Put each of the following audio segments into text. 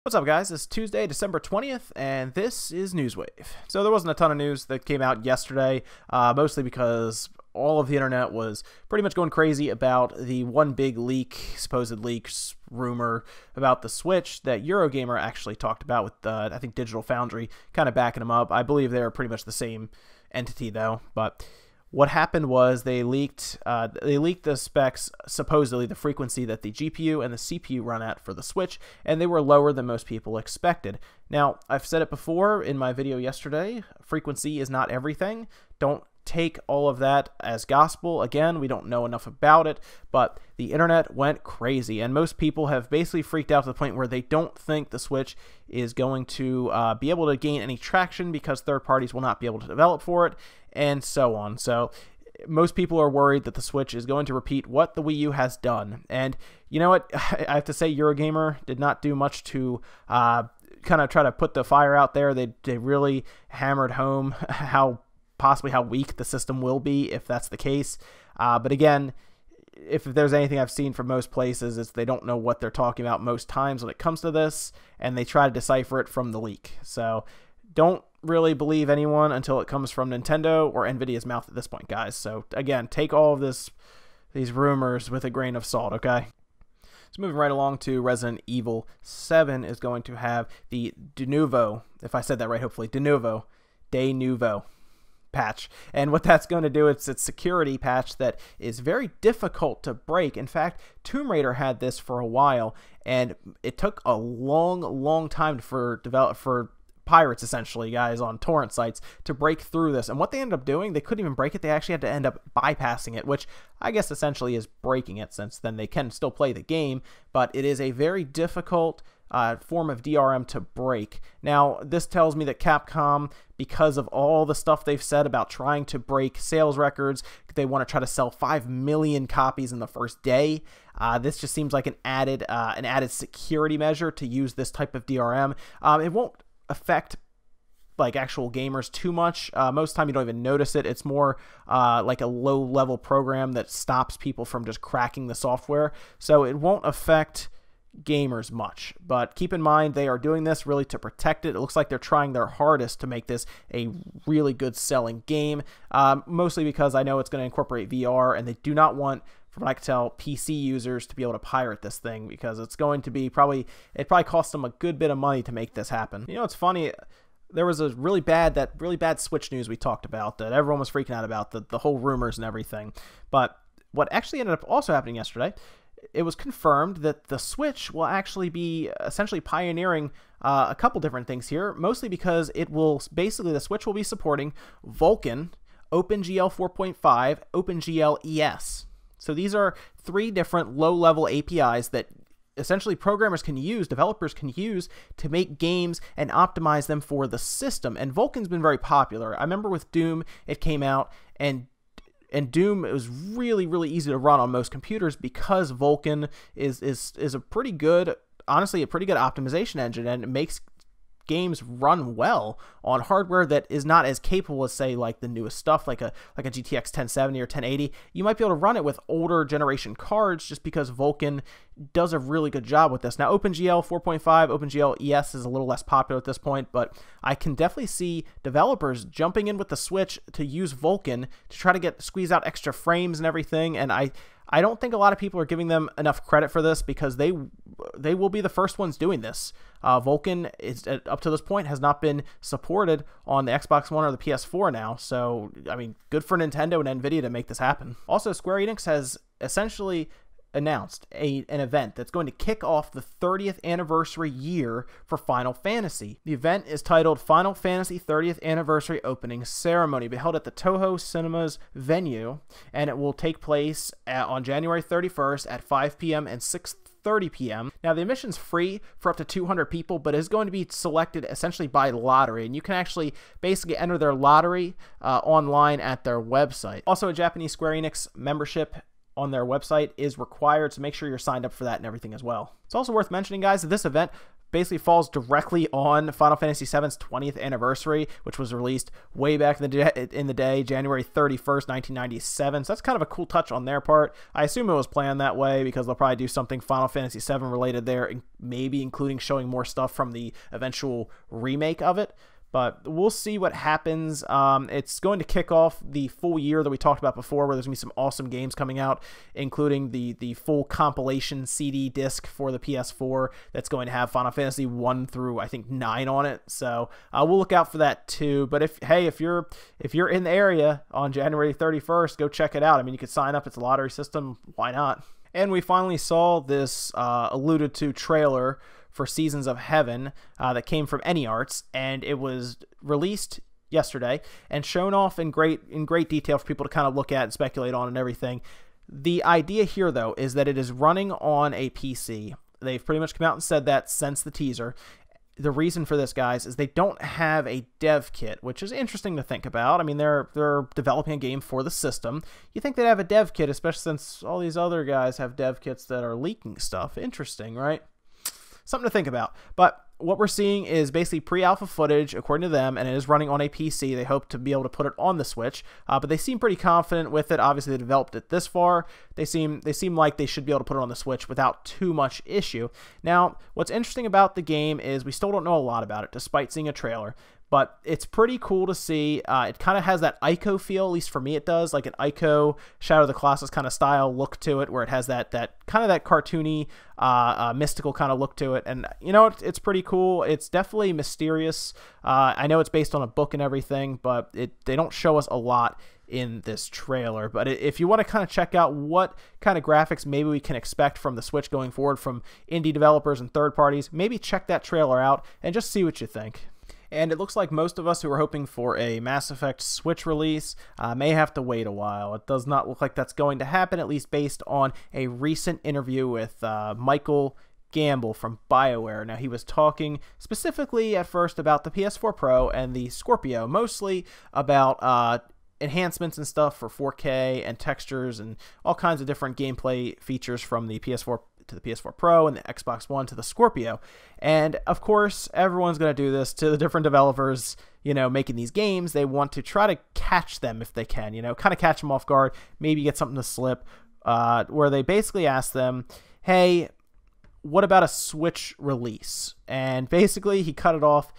What's up, guys? It's Tuesday, December 20th, and this is Newswave. So there wasn't a ton of news that came out yesterday, mostly because all of the internet was pretty much going crazy about the one big leak, supposed leaks, rumor about the Switch that Eurogamer actually talked about with, I think, Digital Foundry kind of backing them up. I believe they're pretty much the same entity, though, but what happened was they leaked the specs, supposedly the frequency that the GPU and the CPU run at for the Switch, and they were lower than most people expected. Now, I've said it before in my video yesterday, frequency is not everything. Don't take all of that as gospel. Again, we don't know enough about it, but the internet went crazy, and most people have basically freaked out to the point where they don't think the Switch is going to be able to gain any traction because third parties will not be able to develop for it, and so on. So most people are worried that the Switch is going to repeat what the Wii U has done. And you know what? I have to say, Eurogamer did not do much to kind of try to put the fire out there. They really hammered home possibly how weak the system will be if that's the case. But again, if there's anything I've seen from most places, it's they don't know what they're talking about most times when it comes to this, and they try to decipher it from the leak. So don't really believe anyone until it comes from Nintendo or Nvidia's mouth at this point, guys. So again, take all of these rumors with a grain of salt, okay? So moving right along to Resident Evil 7 is going to have the de novo, if I said that right, hopefully, de novo patch. And what that's going to do, it's a security patch that is very difficult to break. In fact, Tomb Raider had this for a while, and it took a long time for pirates, essentially, guys, on torrent sites to break through this. And what they ended up doing, they couldn't even break it. They actually had to end up bypassing it, which I guess essentially is breaking it, since then they can still play the game, but it is a very difficult form of DRM to break. Now, this tells me that Capcom, because of all the stuff they've said about trying to break sales records, they want to try to sell 5 million copies in the first day. This just seems like an added security measure to use this type of DRM. It won't affect like actual gamers too much. Most of the time you don't even notice it. It's more like a low-level program that stops people from just cracking the software. So it won't affect gamers much, but keep in mind they are doing this really to protect it. It looks like they're trying their hardest to make this a really good selling game, mostly because I know it's going to incorporate VR, and they do not want, from what I can tell, PC users to be able to pirate this thing, because it's going to be it probably cost them a good bit of money to make this happen. You know, it's funny, there was a really bad Switch news we talked about that everyone was freaking out about, the whole rumors and everything, but what actually ended up also happening yesterday, it was confirmed that the Switch will actually be essentially pioneering a couple different things here, mostly because the Switch will be supporting Vulkan, OpenGL 4.5, OpenGL ES. So these are 3 different low-level APIs that essentially developers can use to make games and optimize them for the system. And Vulkan's been very popular. I remember with Doom, it came out, and Doom, it was really easy to run on most computers because Vulkan is a pretty good, honestly, a pretty good optimization engine, and it makes games run well on hardware that is not as capable as, say, like the newest stuff, like a GTX 1070 or 1080. You might be able to run it with older generation cards just because Vulkan does a really good job with this. Now, OpenGL 4.5, OpenGL ES is a little less popular at this point, but I can definitely see developers jumping in with the Switch to use Vulkan to try to squeeze out extra frames and everything, and I don't think a lot of people are giving them enough credit for this, because they will be the first ones doing this. Vulkan is, up to this point, has not been supported on the Xbox One or the PS4 now, so I mean, good for Nintendo and Nvidia to make this happen. Also, Square Enix has essentially announced an event that's going to kick off the 30th anniversary year for Final Fantasy. The event is titled Final Fantasy 30th Anniversary Opening Ceremony. It'll be held at the Toho Cinemas venue, and it will take place on January 31st at 5 p.m. and 6:30 p.m. Now, the admission's free for up to 200 people, but is going to be selected essentially by lottery, and you can actually basically enter their lottery online at their website. Also, a Japanese Square Enix membership on their website is required, so make sure you're signed up for that and everything as well. It's also worth mentioning, guys, that this event basically falls directly on Final Fantasy VII's 20th anniversary, which was released way back in the day, January 31st, 1997. So that's kind of a cool touch on their part. I assume it was planned that way because they'll probably do something Final Fantasy VII related there, maybe including showing more stuff from the eventual remake of it. But we'll see what happens. It's going to kick off the full year that we talked about before, where there's going to be some awesome games coming out, including the full compilation CD disc for the PS4 that's going to have Final Fantasy 1 through, I think, 9 on it. So we'll look out for that too. But if you're in the area on January 31st, go check it out. I mean, you could sign up. It's a lottery system. Why not? And we finally saw this alluded to trailer for Seasons of Heaven that came from AnyArts, and it was released yesterday and shown off in great detail for people to kind of look at and speculate on and everything. The idea here, though, is that it is running on a PC. They've pretty much come out and said that since the teaser. The reason for this, guys, is they don't have a dev kit, which is interesting to think about. I mean, they're developing a game for the system. You think they'd have a dev kit, especially since all these other guys have dev kits that are leaking stuff. Interesting, right? Something to think about. But what we're seeing is basically pre-alpha footage, according to them, and it is running on a PC. They hope to be able to put it on the Switch, but they seem pretty confident with it. Obviously, they developed it this far. They seem like they should be able to put it on the Switch without too much issue. Now, what's interesting about the game is we still don't know a lot about it, despite seeing a trailer. But it's pretty cool to see. It kind of has that Ico feel, at least for me it does, like an Ico Shadow of the Colossus kind of style look to it, where it has that kind of that cartoony, mystical kind of look to it. And, you know, it's pretty cool. It's definitely mysterious. I know it's based on a book and everything, but they don't show us a lot in this trailer. But if you want to kind of check out what kind of graphics maybe we can expect from the Switch going forward from indie developers and third parties, maybe check that trailer out and just see what you think. And it looks like most of us who are hoping for a Mass Effect Switch release may have to wait a while. It does not look like that's going to happen, at least based on a recent interview with Michael Gamble from BioWare. Now, he was talking specifically at first about the PS4 Pro and the Scorpio, mostly about enhancements and stuff for 4K and textures and all kinds of different gameplay features from the PS4 to the PS4 Pro and the Xbox One to the Scorpio. And of course, everyone's going to do this to the different developers, you know, making these games. They want to try to catch them if they can, you know, kind of catch them off guard, maybe get something to slip, where they basically ask them, hey, what about a Switch release? And basically he cut it off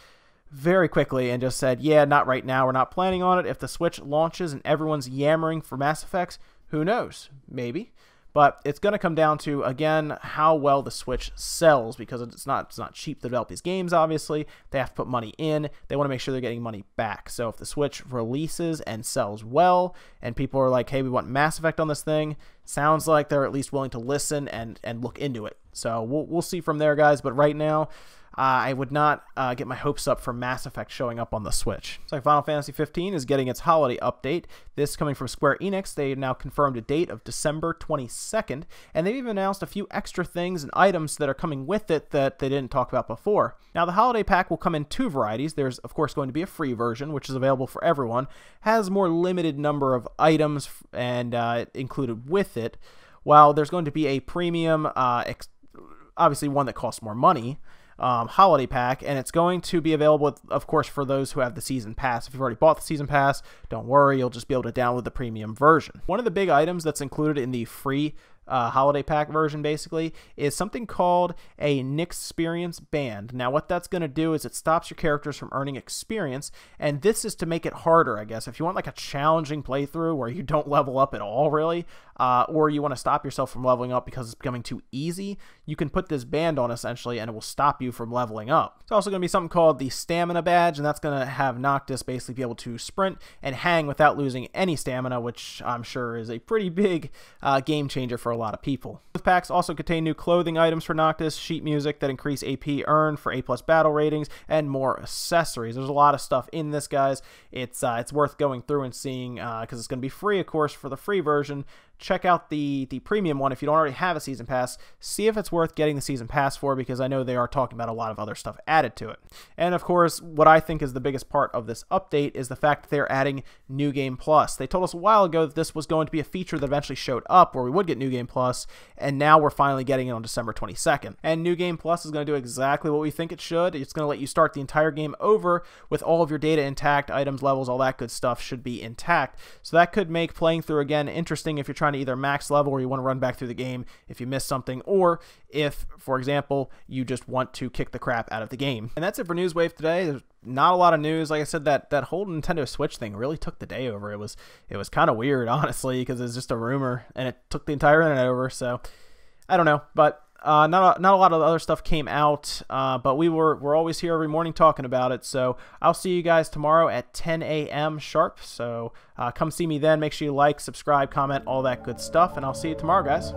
very quickly and just said, yeah, not right now. We're not planning on it. If the Switch launches and everyone's yammering for Mass Effects, who knows? Maybe. But it's going to come down to, again, how well the Switch sells, because it's not cheap to develop these games, obviously. They have to put money in. They want to make sure they're getting money back. So if the Switch releases and sells well, and people are like, hey, we want Mass Effect on this thing, sounds like they're at least willing to listen and look into it. So we'll see from there, guys. But right now, I would not get my hopes up for Mass Effect showing up on the Switch. So Final Fantasy 15 is getting its holiday update. This coming from Square Enix. They now confirmed a date of December 22nd, and they've even announced a few extra things and items that are coming with it that they didn't talk about before. Now, the holiday pack will come in two varieties. There's, of course, going to be a free version, which is available for everyone, has more limited number of items and included with it, while there's going to be a premium, obviously one that costs more money, holiday pack, and it's going to be available, of course, for those who have the season pass. If you've already bought the season pass, don't worry, you'll just be able to download the premium version. One of the big items that's included in the free holiday pack version, basically, is something called a Nixperience Band. Now, what that's going to do is it stops your characters from earning experience, and this is to make it harder, I guess. If you want like a challenging playthrough where you don't level up at all, really, or you want to stop yourself from leveling up because it's becoming too easy, you can put this band on, essentially, and it will stop you from leveling up. It's also going to be something called the Stamina Badge, and that's going to have Noctis basically be able to sprint and hang without losing any stamina, which I'm sure is a pretty big game changer for a lot of people. Both packs also contain new clothing items for Noctis, sheet music that increase AP earned for A+ battle ratings, and more accessories. There's a lot of stuff in this, guys. It's worth going through and seeing, because it's going to be free, of course, for the free version, check out the premium one if you don't already have a season pass. See if it's worth getting the season pass for, because I know they are talking about a lot of other stuff added to it. And of course, what I think is the biggest part of this update is the fact that they're adding New Game Plus. They told us a while ago that this was going to be a feature that eventually showed up where we would get New Game Plus, and now we're finally getting it on December 22nd. And New Game Plus is going to do exactly what we think it should. It's going to let you start the entire game over with all of your data intact, items, levels, all that good stuff should be intact. So that could make playing through again interesting if you're trying to either max level or you want to run back through the game if you missed something, or if, for example, you just want to kick the crap out of the game. And that's it for Newswave today. There's not a lot of news. Like I said, that whole Nintendo Switch thing really took the day over. It was kind of weird, honestly, because it's just a rumor and it took the entire internet over. So I don't know, but not a lot of other stuff came out, but we're always here every morning talking about it. So I'll see you guys tomorrow at 10 a.m. sharp. So come see me then. Make sure you like, subscribe, comment, all that good stuff, and I'll see you tomorrow, guys.